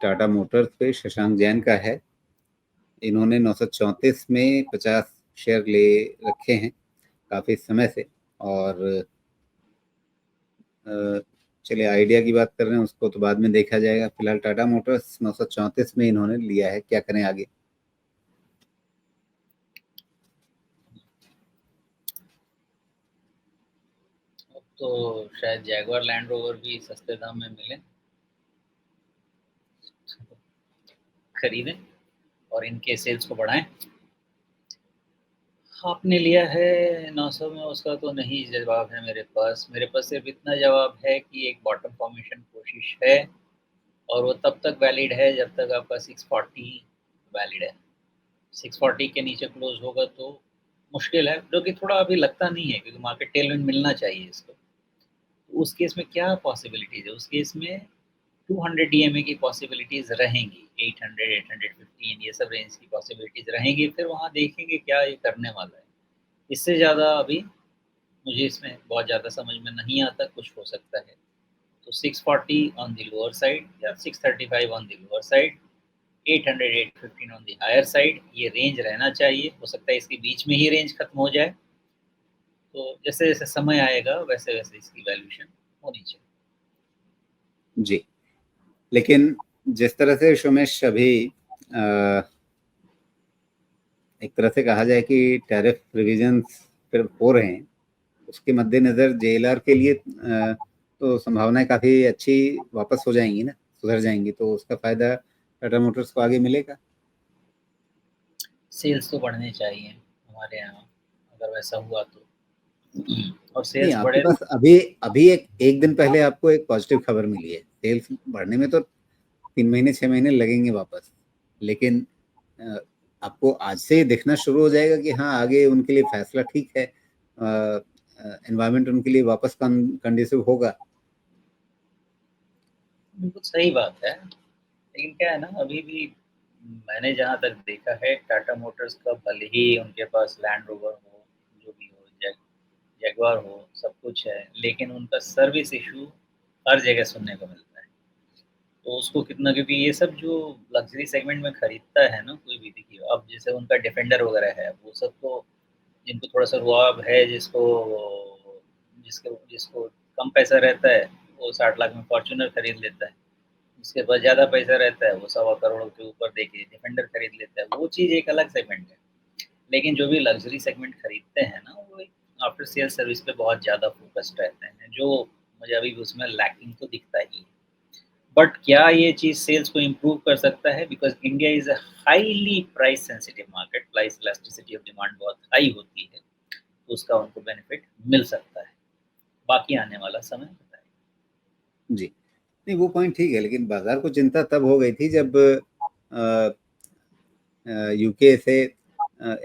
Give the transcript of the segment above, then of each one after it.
Tata Motors पे शशांक जैन का है। इन्होंने 934 में 50 शेयर ले रखे हैं काफ़ी समय से। और चलिए, आइडिया की बात कर रहे हैं, उसको तो बाद में देखा जाएगा। फिलहाल टाटा मोटर्स 934 में इन्होंने लिया है, क्या करें आगे। अब तो शायद जैगवार लैंड रोवर भी सस्ते दाम में मिले, खरीदें और इनके सेल्स को बढ़ाएं। आपने लिया है 900 में, उसका तो नहीं जवाब है मेरे पास। मेरे पास सिर्फ इतना जवाब है कि एक बॉटम फॉर्मेशन कोशिश है, और वो तब तक वैलिड है जब तक आपका 640 वैलिड है। 640 के नीचे क्लोज होगा तो मुश्किल है, जो कि थोड़ा अभी लगता नहीं है, क्योंकि मार्केट टेलविंड मिलना चाहिए इसको। तो उस केस में क्या पॉसिबिलिटीज है? उस केस में 200 डीएमए की पॉसिबिलिटीज रहेंगी, 800, 815 ये सब रेंज की पॉसिबिलिटीज रहेंगी। फिर वहाँ देखेंगे क्या ये करने वाला है। इससे ज़्यादा अभी मुझे इसमें बहुत ज़्यादा समझ में नहीं आता। कुछ हो सकता है तो 640 ऑन द लोअर साइड या 635 on the lower side, 800, 815 on the higher side, ये रेंज रहना चाहिए। हो सकता है इसके बीच में ही रेंज खत्म हो जाए। तो जैसे जैसे समय आएगा वैसे वैसे इसकी वैल्यूएशन होनी चाहिए। जी, लेकिन जिस तरह से सुमेश अभी एक तरह से कहा जाए कि टैरिफ रिविजन्स फिर हो रहे हैं, उसके मद्देनजर जेएलआर के लिए तो संभावनाएं काफी अच्छी वापस हो जाएंगी ना, सुधर जाएंगी, तो उसका फायदा टाटा मोटर्स को आगे मिलेगा। सेल्स तो बढ़ने चाहिए हमारे यहाँ, अगर वैसा हुआ तो। और नहीं, सेल्स आपके बढ़े। पास अभी अभी एक दिन पहले आपको एक पॉजिटिव खबर मिली है। सेल्स बढ़ने में तो 3 महीने 6 महीने लगेंगे वापस, लेकिन अ, आपको आज से ही दिखना शुरू हो जाएगा कि हाँ, आगे उनके लिए फैसला ठीक है, एनवायरनमेंट उनके लिए वापस कंडीसिव होगा। बिल्कुल सही बात है, लेकिन क्या है ना, अभी भी मैंने जहाँ तक देखा है टाटा मोटर्स का, भले ही उनके पास लैंड रोवर हो, जो भी हो, जैगवार हो, सब कुछ है, लेकिन उनका सर्विस इशू हर जगह सुनने को मिलता है। तो उसको कितना, क्योंकि ये सब जो लग्जरी सेगमेंट में खरीदता है ना कोई भी, देखिए अब जैसे उनका डिफेंडर वगैरह है, वो सब तो जिनको थोड़ा सा रुआब है, जिसको जिसको जिसको कम पैसा रहता है, वो 60 लाख में फॉर्च्यूनर खरीद लेता है। जिसके पास ज़्यादा पैसा रहता है वो 1.25 करोड़ के ऊपर देके डिफेंडर खरीद लेता है। वो चीज़ एक अलग सेगमेंट है। लेकिन जो भी लग्जरी सेगमेंट खरीदते हैं ना, वो एक आफ्टर सेल सर्विस पे बहुत ज़्यादा फोकस्ड रहते हैं, जो मुझे अभी भी उसमें लैकिंग तो दिखता ही है। बट क्या ये चीज़ सेल्स को इम्प्रूव कर सकता है? Because India is a highly price sensitive market, price elasticity of demand बहुत हाई होती है, तो उसका उनको बेनिफिट मिल सकता है। बाकी आने वाला समय बताएगा। जी, नहीं वो पॉइंट ठीक है, लेकिन बाजार को चिंता तब हो गई थी जब यूके से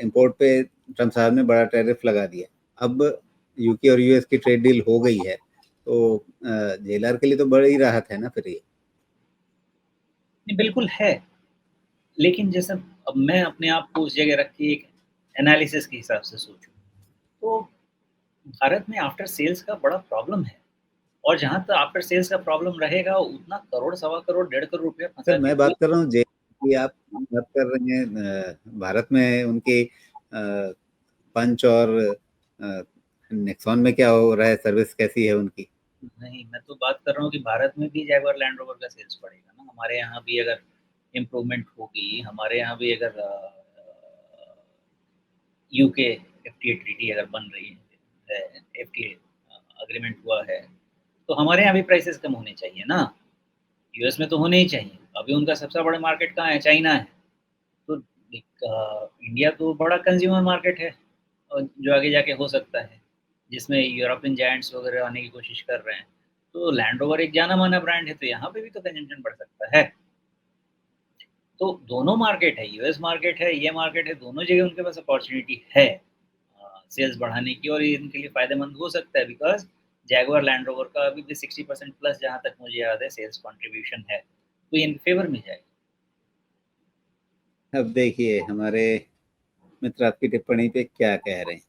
इंपोर्ट पे ट्रम्प साहब ने बड़ा टैरिफ लगा दिया। अब यूके और यूएस की ट्रेड डील हो गई है, तो जेएलआर के लिए तो बड़ी राहत है ना फिर ये। नहीं, बिल्कुल है। लेकिन जैसे अब मैं अपने आप को उस जगह रख के एक एनालिसिस के हिसाब से सोचूँ, तो भारत में आफ्टर सेल्स का बड़ा प्रॉब्लम है। और जहाँ तक आफ्टर सेल्स का प्रॉब्लम रहेगा, उतना करोड़, सवा करोड़, 1.5 करोड़ रुपया सर, फँसा के मैं कोई। बात कर रहा हूँ जे की, आप बात कर रहे हैं भारत में उनके पंच और नेक्सॉन में क्या हो रहा है, सर्विस कैसी है उनकी। नहीं, मैं तो बात कर रहा हूँ कि भारत में भी जैगुआर लैंड रोवर का सेल्स बढ़ेगा ना। हमारे यहाँ भी अगर इम्प्रूवमेंट होगी, हमारे यहाँ भी अगर यूके एफटीए ट्रीटी अगर बन रही है, एफटीए एग्रीमेंट हुआ है, तो हमारे यहाँ भी प्राइसेस कम होने चाहिए ना। यूएस में तो होने ही चाहिए। अभी उनका सबसे बड़ा मार्केट कहाँ है? चाइना है। तो इंडिया तो बड़ा कंज्यूमर मार्केट है, और जो आगे जाके हो सकता है, जिसमें यूरोपियन जायंट्स वगैरह आने की कोशिश कर रहे हैं। तो लैंड रोवर एक जाना माना ब्रांड है, तो यहाँ पे भी तो कंजम्पशन बढ़ सकता है। तो दोनों मार्केट है, यूएस मार्केट है, ये मार्केट है, दोनों जगह उनके पास अपॉर्चुनिटी है सेल्स बढ़ाने की, और ये इनके लिए फायदेमंद हो सकता है। बिकॉज जैगुआर लैंड रोवर का अभी भी 60% प्लस, जहाँ तक मुझे याद है, सेल्स कॉन्ट्रीब्यूशन है, तो ये इनके फेवर में जाएगा। अब देखिए, हमारे मित्र आपकी टिप्पणी पे क्या कह रहे हैं।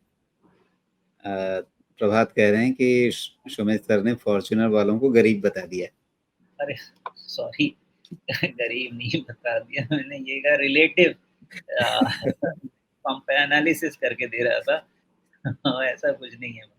प्रभात कह रहे हैं कि सुमित सर ने फॉर्च्यूनर वालों को गरीब बता दिया। अरे सॉरी, गरीब नहीं बता दिया मैंने, ये कहा रिलेटिव अ, एनालिसिस करके दे रहा था। ऐसा कुछ नहीं है।